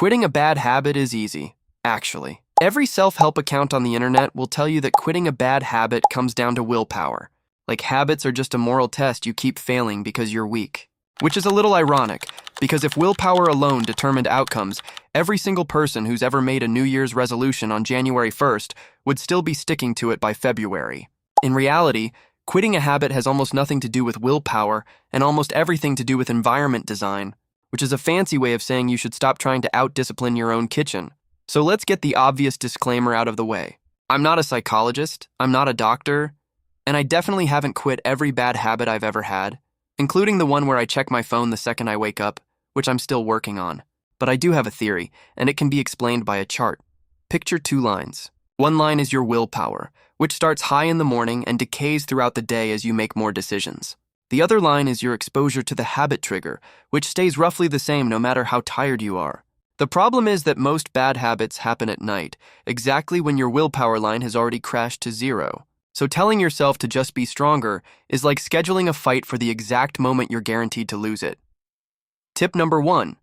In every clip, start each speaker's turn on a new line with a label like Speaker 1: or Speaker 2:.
Speaker 1: Quitting a bad habit is easy, actually. Every self-help account on the internet will tell you that quitting a bad habit comes down to willpower. Like habits are just a moral test you keep failing because you're weak. Which is a little ironic, because if willpower alone determined outcomes, every single person who's ever made a New Year's resolution on January 1st would still be sticking to it by February. In reality, quitting a habit has almost nothing to do with willpower and almost everything to do with environment design, which is a fancy way of saying you should stop trying to out-discipline your own kitchen. So let's get the obvious disclaimer out of the way. I'm not a psychologist, I'm not a doctor, and I definitely haven't quit every bad habit I've ever had, including the one where I check my phone the second I wake up, which I'm still working on. But I do have a theory, and it can be explained by a chart. Picture two lines. One line is your willpower, which starts high in the morning and decays throughout the day as you make more decisions. The other line is your exposure to the habit trigger, which stays roughly the same no matter how tired you are. The problem is that most bad habits happen at night, exactly when your willpower line has already crashed to zero. So telling yourself to just be stronger is like scheduling a fight for the exact moment you're guaranteed to lose it. Tip number 1.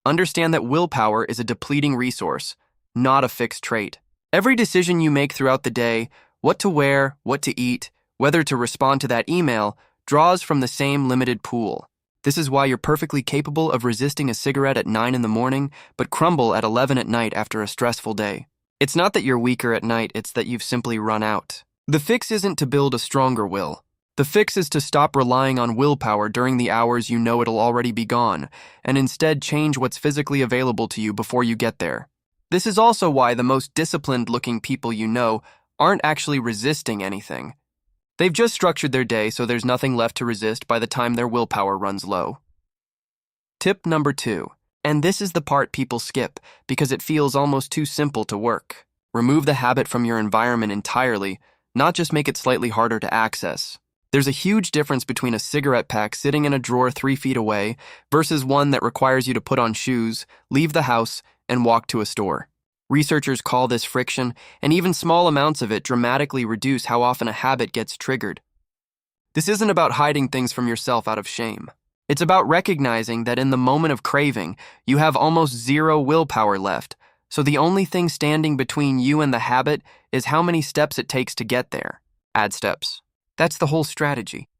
Speaker 1: Understand that willpower is a depleting resource, not a fixed trait. Every decision you make throughout the day, what to wear, what to eat, whether to respond to that email, draws from the same limited pool. This is why you're perfectly capable of resisting a cigarette at 9 in the morning, but crumble at 11 at night after a stressful day. It's not that you're weaker at night, it's that you've simply run out. The fix isn't to build a stronger will. The fix is to stop relying on willpower during the hours you know it'll already be gone, and instead change what's physically available to you before you get there. This is also why the most disciplined-looking people you know aren't actually resisting anything. They've just structured their day so there's nothing left to resist by the time their willpower runs low. Tip number 2. And this is the part people skip because it feels almost too simple to work. Remove the habit from your environment entirely, not just make it slightly harder to access. There's a huge difference between a cigarette pack sitting in a drawer 3 feet away versus one that requires you to put on shoes, leave the house, and walk to a store. Researchers call this friction, and even small amounts of it dramatically reduce how often a habit gets triggered. This isn't about hiding things from yourself out of shame. It's about recognizing that in the moment of craving, you have almost zero willpower left, so the only thing standing between you and the habit is how many steps it takes to get there. Add steps. That's the whole strategy.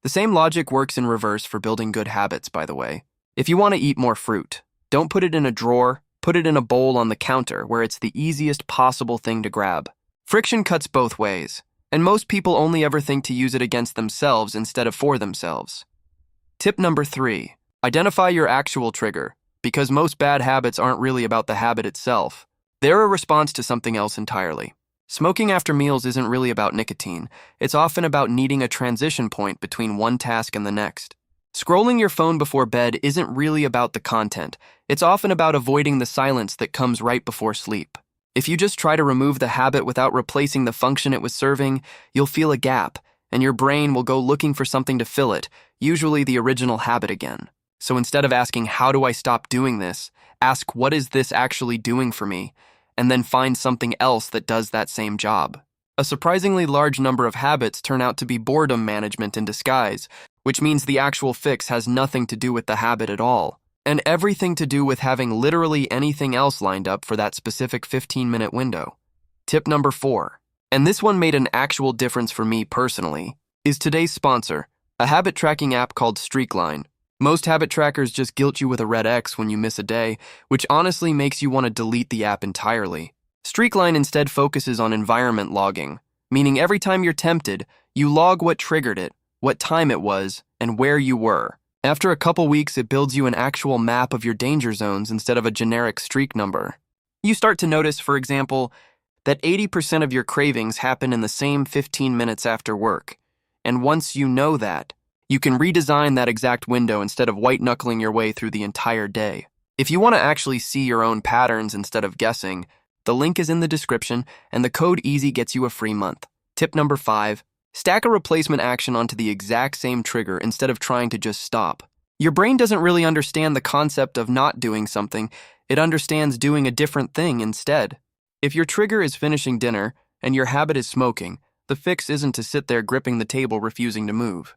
Speaker 1: The same logic works in reverse for building good habits, by the way. If you want to eat more fruit, don't put it in a drawer. Put it in a bowl on the counter where it's the easiest possible thing to grab. Friction cuts both ways, and most people only ever think to use it against themselves instead of for themselves. Tip number 3. Identify your actual trigger, because most bad habits aren't really about the habit itself. They're a response to something else entirely. Smoking after meals isn't really about nicotine. It's often about needing a transition point between one task and the next. Scrolling your phone before bed isn't really about the content. It's often about avoiding the silence that comes right before sleep. If you just try to remove the habit without replacing the function it was serving, you'll feel a gap, and your brain will go looking for something to fill it, usually the original habit again. So instead of asking, how do I stop doing this, ask, what is this actually doing for me? And then find something else that does that same job. A surprisingly large number of habits turn out to be boredom management in disguise, which means the actual fix has nothing to do with the habit at all, and everything to do with having literally anything else lined up for that specific 15-minute window. Tip number 4, and this one made an actual difference for me personally, is today's sponsor, a habit tracking app called Streakline. Most habit trackers just guilt you with a red X when you miss a day, which honestly makes you want to delete the app entirely. Streakline instead focuses on environment logging, meaning every time you're tempted, you log what triggered it, what time it was, and where you were. After a couple weeks, it builds you an actual map of your danger zones instead of a generic streak number. You start to notice, for example, that 80% of your cravings happen in the same 15 minutes after work. And once you know that, you can redesign that exact window instead of white-knuckling your way through the entire day. If you want to actually see your own patterns instead of guessing, the link is in the description, and the code EASY gets you a free month. Tip number 5. Stack a replacement action onto the exact same trigger instead of trying to just stop. Your brain doesn't really understand the concept of not doing something, it understands doing a different thing instead. If your trigger is finishing dinner and your habit is smoking, the fix isn't to sit there gripping the table refusing to move.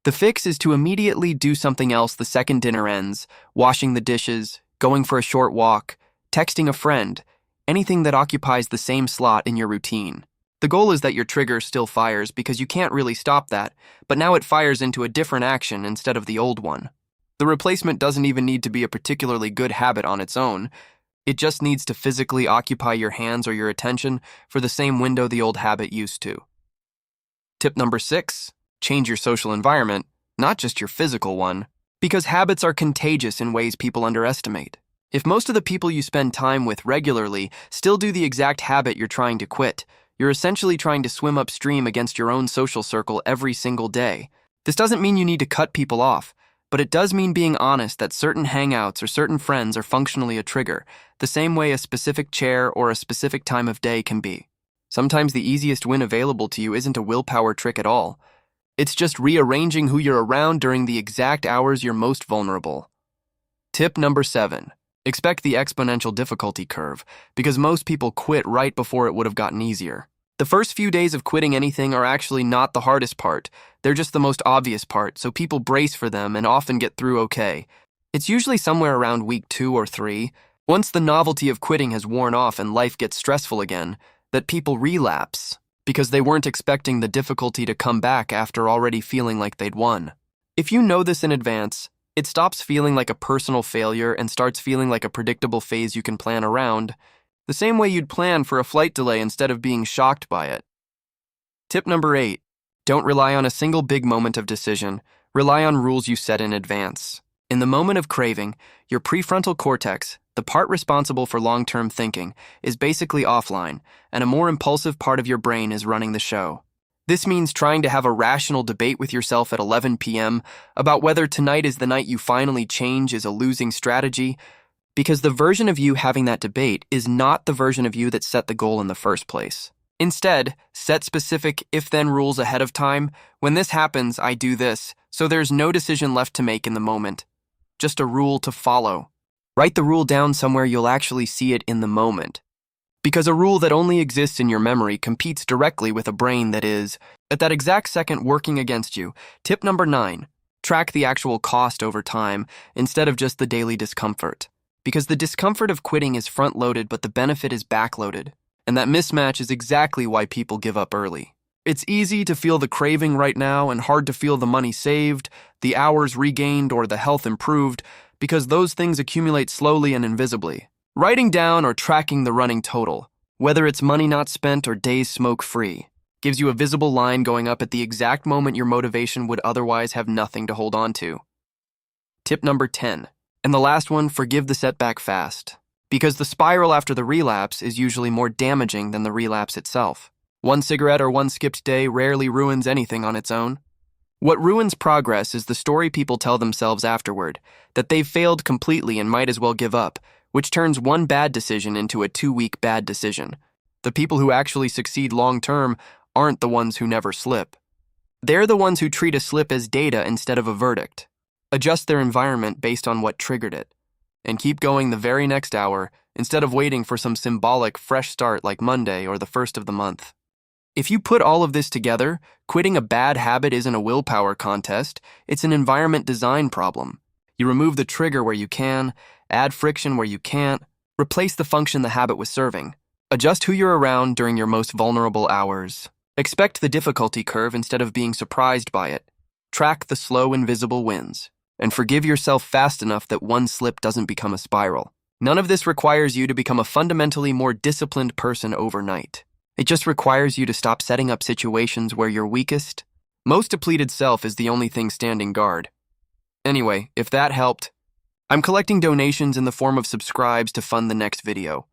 Speaker 1: The fix is to immediately do something else the second dinner ends, washing the dishes, going for a short walk, texting a friend, anything that occupies the same slot in your routine. The goal is that your trigger still fires because you can't really stop that, but now it fires into a different action instead of the old one. The replacement doesn't even need to be a particularly good habit on its own. It just needs to physically occupy your hands or your attention for the same window the old habit used to. Tip number 6, change your social environment, not just your physical one, because habits are contagious in ways people underestimate. If most of the people you spend time with regularly still do the exact habit you're trying to quit, you're essentially trying to swim upstream against your own social circle every single day. This doesn't mean you need to cut people off, but it does mean being honest that certain hangouts or certain friends are functionally a trigger, the same way a specific chair or a specific time of day can be. Sometimes the easiest win available to you isn't a willpower trick at all. It's just rearranging who you're around during the exact hours you're most vulnerable. Tip number 7. Expect the exponential difficulty curve, because most people quit right before it would have gotten easier. The first few days of quitting anything are actually not the hardest part. They're just the most obvious part, so people brace for them and often get through okay. It's usually somewhere around week 2 or 3, once the novelty of quitting has worn off and life gets stressful again, that people relapse, because they weren't expecting the difficulty to come back after already feeling like they'd won. If you know this in advance, it stops feeling like a personal failure and starts feeling like a predictable phase you can plan around, the same way you'd plan for a flight delay instead of being shocked by it. Tip number 8. Don't rely on a single big moment of decision. Rely on rules you set in advance. In the moment of craving, your prefrontal cortex, the part responsible for long-term thinking, is basically offline, and a more impulsive part of your brain is running the show. This means trying to have a rational debate with yourself at 11 p.m. about whether tonight is the night you finally change is a losing strategy, because the version of you having that debate is not the version of you that set the goal in the first place. Instead, set specific if-then rules ahead of time. When this happens, I do this, so there's no decision left to make in the moment. Just a rule to follow. Write the rule down somewhere you'll actually see it in the moment. Because a rule that only exists in your memory competes directly with a brain that is, at that exact second, working against you. Tip number 9. Track the actual cost over time instead of just the daily discomfort. Because the discomfort of quitting is front-loaded, but the benefit is back-loaded. And that mismatch is exactly why people give up early. It's easy to feel the craving right now and hard to feel the money saved, the hours regained, or the health improved, because those things accumulate slowly and invisibly. Writing down or tracking the running total, whether it's money not spent or days smoke-free, gives you a visible line going up at the exact moment your motivation would otherwise have nothing to hold on to. Tip number 10. And the last one, forgive the setback fast. Because the spiral after the relapse is usually more damaging than the relapse itself. One cigarette or one skipped day rarely ruins anything on its own. What ruins progress is the story people tell themselves afterward, that they've failed completely and might as well give up, which turns one bad decision into a 2-week bad decision. The people who actually succeed long-term aren't the ones who never slip. They're the ones who treat a slip as data instead of a verdict, adjust their environment based on what triggered it, and keep going the very next hour instead of waiting for some symbolic fresh start like Monday or the first of the month. If you put all of this together, quitting a bad habit isn't a willpower contest, it's an environment design problem. You remove the trigger where you can, add friction where you can't, replace the function the habit was serving. Adjust who you're around during your most vulnerable hours. Expect the difficulty curve instead of being surprised by it. Track the slow, invisible wins. And forgive yourself fast enough that one slip doesn't become a spiral. None of this requires you to become a fundamentally more disciplined person overnight. It just requires you to stop setting up situations where you're weakest. Most depleted self is the only thing standing guard. Anyway, if that helped, I'm collecting donations in the form of subscribes to fund the next video.